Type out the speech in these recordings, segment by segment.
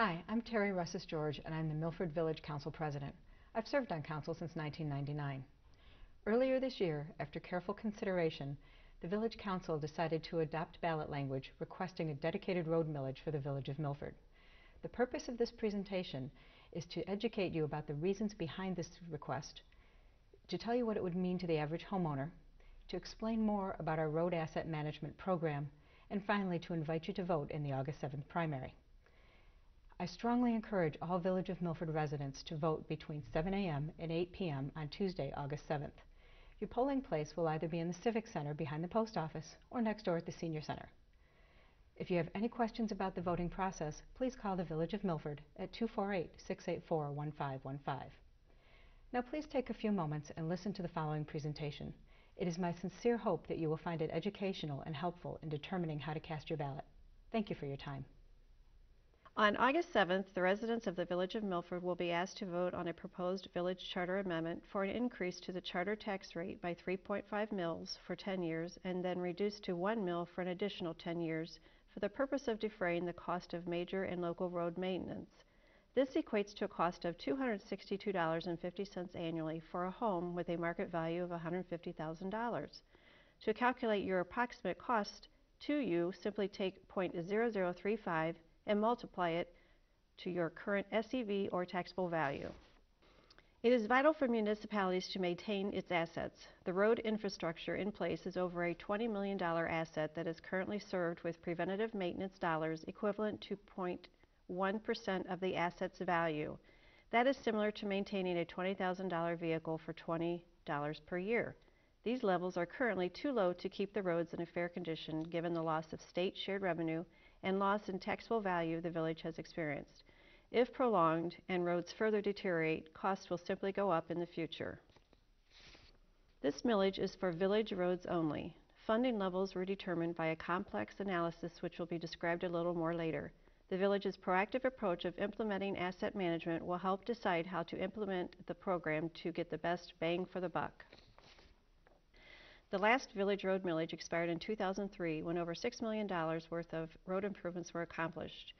Hi, I'm Terry Russis-George, and I'm the Milford Village Council President. I've served on council since 1999. Earlier this year, after careful consideration, the Village Council decided to adopt ballot language requesting a dedicated road millage for the Village of Milford. The purpose of this presentation is to educate you about the reasons behind this request, to tell you what it would mean to the average homeowner, to explain more about our road asset management program, and finally to invite you to vote in the August 7th primary. I strongly encourage all Village of Milford residents to vote between 7 a.m. and 8 p.m. on Tuesday, August 7th. Your polling place will either be in the Civic Center behind the post office or next door at the Senior Center. If you have any questions about the voting process, please call the Village of Milford at 248-684-1515. Now please take a few moments and listen to the following presentation. It is my sincere hope that you will find it educational and helpful in determining how to cast your ballot. Thank you for your time. On August 7th, the residents of the Village of Milford will be asked to vote on a proposed village charter amendment for an increase to the charter tax rate by 3.5 mils for 10 years and then reduced to 1 mil for an additional 10 years for the purpose of defraying the cost of major and local road maintenance. This equates to a cost of $262.50 annually for a home with a market value of $150,000. To calculate your approximate cost to you, simply take 0.0035 and multiply it to your current SEV or taxable value. It is vital for municipalities to maintain its assets. The road infrastructure in place is over a $20 million asset that is currently served with preventative maintenance dollars equivalent to 0.1% of the asset's value. That is similar to maintaining a $20,000 vehicle for $20 per year. These levels are currently too low to keep the roads in a fair condition given the loss of state shared revenue and loss in taxable value the village has experienced. If prolonged and roads further deteriorate, costs will simply go up in the future. This millage is for village roads only. Funding levels were determined by a complex analysis which will be described a little more later. The village's proactive approach of implementing asset management will help decide how to implement the program to get the best bang for the buck. The last village road millage expired in 2003 when over $6 million worth of road improvements were accomplished.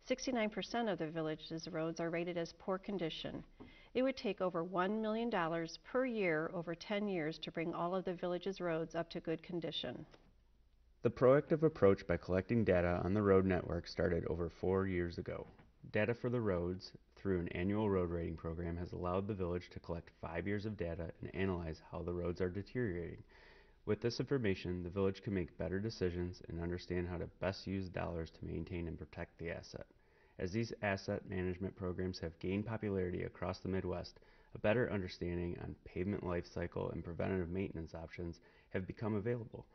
69% of the village's roads are rated as poor condition. It would take over $1 million per year over 10 years to bring all of the village's roads up to good condition. The proactive approach by collecting data on the road network started over 4 years ago. Data for the roads through an annual road rating program has allowed the village to collect 5 years of data and analyze how the roads are deteriorating. With this information, the village can make better decisions and understand how to best use dollars to maintain and protect the asset. As these asset management programs have gained popularity across the Midwest, a better understanding on pavement life cycle and preventative maintenance options have become available.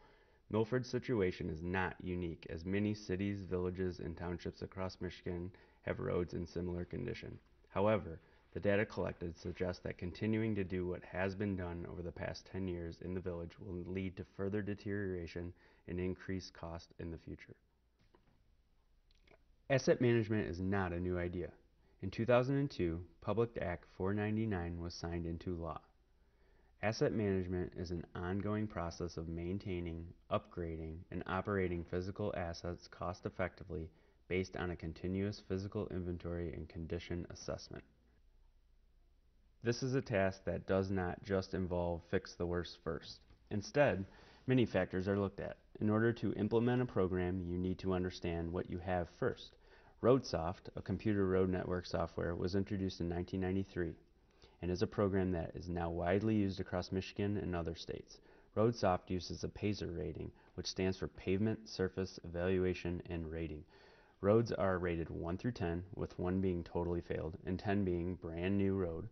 Milford's situation is not unique, as many cities, villages, and townships across Michigan have roads in similar condition. However, the data collected suggests that continuing to do what has been done over the past 10 years in the village will lead to further deterioration and increased cost in the future. Asset management is not a new idea. In 2002, Public Act 499 was signed into law. Asset management is an ongoing process of maintaining, upgrading, and operating physical assets cost effectively based on a continuous physical inventory and condition assessment. This is a task that does not just involve fix the worst first. Instead, many factors are looked at. In order to implement a program, you need to understand what you have first. RoadSoft, a computer road network software, was introduced in 1993 and is a program that is now widely used across Michigan and other states. RoadSoft uses a PASER rating, which stands for Pavement Surface Evaluation and Rating. Roads are rated 1 through 10, with 1 being totally failed and 10 being brand new road.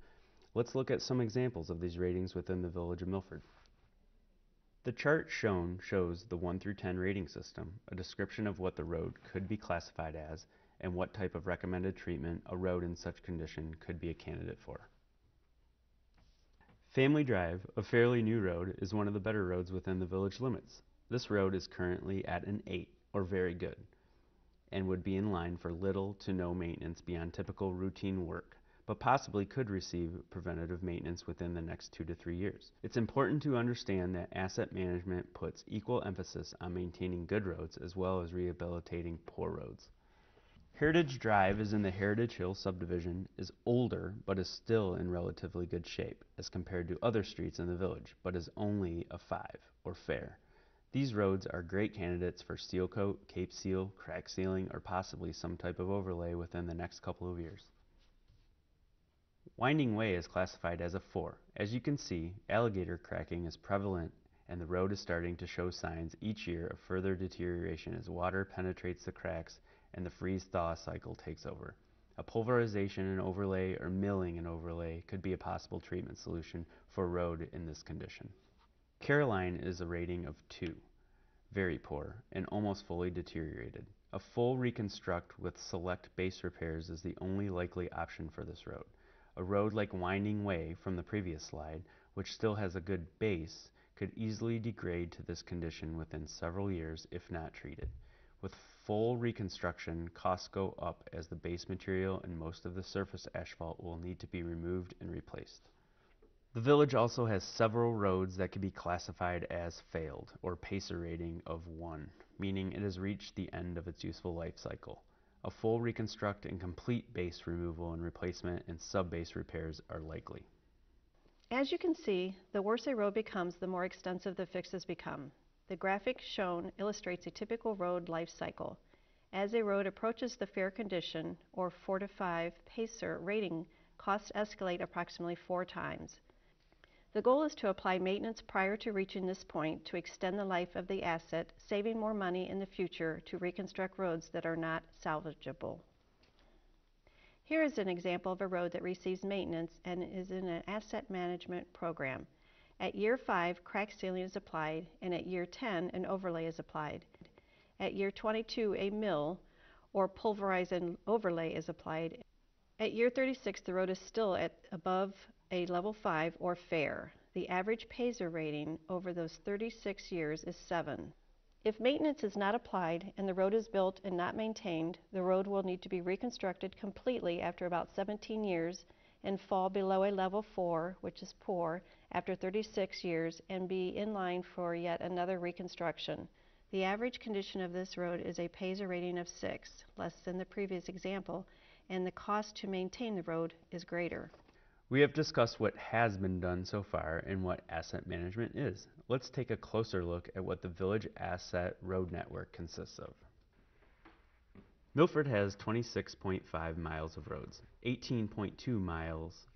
Let's look at some examples of these ratings within the Village of Milford. The chart shown shows the 1 through 10 rating system, a description of what the road could be classified as, and what type of recommended treatment a road in such condition could be a candidate for. Family Drive, a fairly new road, is one of the better roads within the village limits. This road is currently at an 8, or very good, and would be in line for little to no maintenance beyond typical routine work, but possibly could receive preventative maintenance within the next 2 to 3 years. It's important to understand that asset management puts equal emphasis on maintaining good roads as well as rehabilitating poor roads. Heritage Drive is in the Heritage Hill subdivision, is older but is still in relatively good shape as compared to other streets in the village, but is only a 5 or fair. These roads are great candidates for seal coat, cape seal, crack sealing, or possibly some type of overlay within the next couple of years. Winding Way is classified as a 4. As you can see, alligator cracking is prevalent and the road is starting to show signs each year of further deterioration as water penetrates the cracks and the freeze-thaw cycle takes over. A pulverization and overlay or milling and overlay could be a possible treatment solution for a road in this condition. Caroline is a rating of 2, very poor, and almost fully deteriorated. A full reconstruct with select base repairs is the only likely option for this road. A road like Winding Way from the previous slide, which still has a good base, could easily degrade to this condition within several years if not treated. With full reconstruction, costs go up as the base material and most of the surface asphalt will need to be removed and replaced. The village also has several roads that could be classified as failed, or PACER rating of 1, meaning it has reached the end of its useful life cycle. A full reconstruct and complete base removal and replacement and sub-base repairs are likely. As you can see, the worse a road becomes, the more extensive the fixes become. The graphic shown illustrates a typical road life cycle. As a road approaches the fair condition, or 4 to 5 PACER rating, costs escalate approximately 4 times. The goal is to apply maintenance prior to reaching this point to extend the life of the asset, saving more money in the future to reconstruct roads that are not salvageable. Here is an example of a road that receives maintenance and is in an asset management program. At year 5, crack sealing is applied, and at year 10, an overlay is applied. At year 22, a mill or pulverize and overlay is applied. At year 36, the road is still at above a level 5 or fair. The average PACER rating over those 36 years is 7. If maintenance is not applied and the road is built and not maintained, the road will need to be reconstructed completely after about 17 years and fall below a level 4, which is poor, after 36 years and be in line for yet another reconstruction. The average condition of this road is a PACER rating of 6, less than the previous example, and the cost to maintain the road is greater. We have discussed what has been done so far and what asset management is. Let's take a closer look at what the Village Asset Road Network consists of. Milford has 26.5 miles of roads. 18.2 miles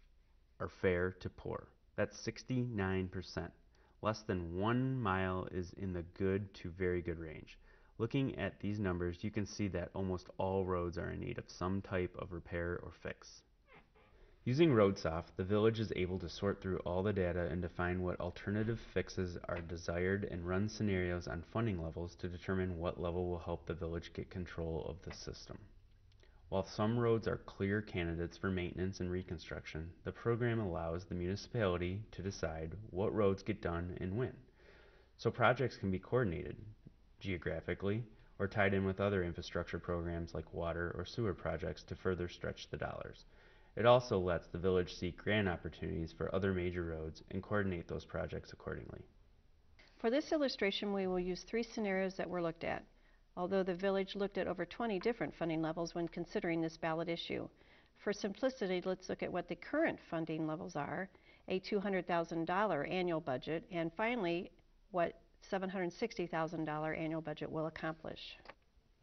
are fair to poor. That's 69%. Less than 1 mile is in the good to very good range. Looking at these numbers, you can see that almost all roads are in need of some type of repair or fix. Using RoadSoft, the village is able to sort through all the data and define what alternative fixes are desired and run scenarios on funding levels to determine what level will help the village get control of the system. While some roads are clear candidates for maintenance and reconstruction, the program allows the municipality to decide what roads get done and when. So projects can be coordinated geographically or tied in with other infrastructure programs like water or sewer projects to further stretch the dollars. It also lets the village seek grant opportunities for other major roads and coordinate those projects accordingly. For this illustration, we will use 3 scenarios that were looked at, although the village looked at over 20 different funding levels when considering this ballot issue. For simplicity, let's look at what the current funding levels are, a $200,000 annual budget, and finally, what $760,000 annual budget will accomplish.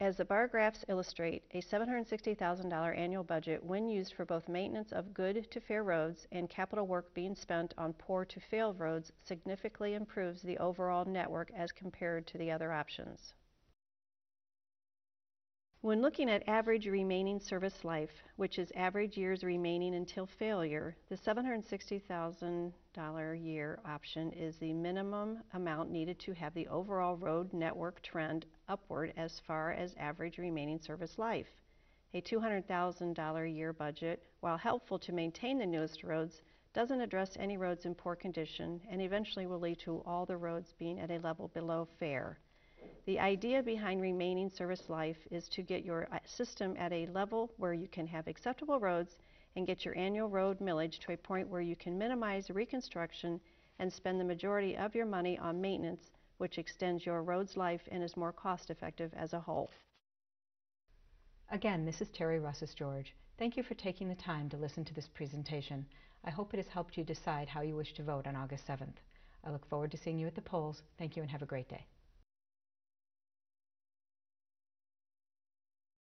As the bar graphs illustrate, a $760,000 annual budget, when used for both maintenance of good to fair roads and capital work being spent on poor to fail roads, significantly improves the overall network as compared to the other options. When looking at average remaining service life, which is average years remaining until failure, the $760,000 year option is the minimum amount needed to have the overall road network trend upward as far as average remaining service life. A $200,000 year budget, while helpful to maintain the newest roads, doesn't address any roads in poor condition and eventually will lead to all the roads being at a level below fair. The idea behind remaining service life is to get your system at a level where you can have acceptable roads and get your annual road millage to a point where you can minimize reconstruction and spend the majority of your money on maintenance, which extends your road's life and is more cost effective as a whole. Again, this is Terry Russis-George. Thank you for taking the time to listen to this presentation. I hope it has helped you decide how you wish to vote on August 7th. I look forward to seeing you at the polls. Thank you and have a great day.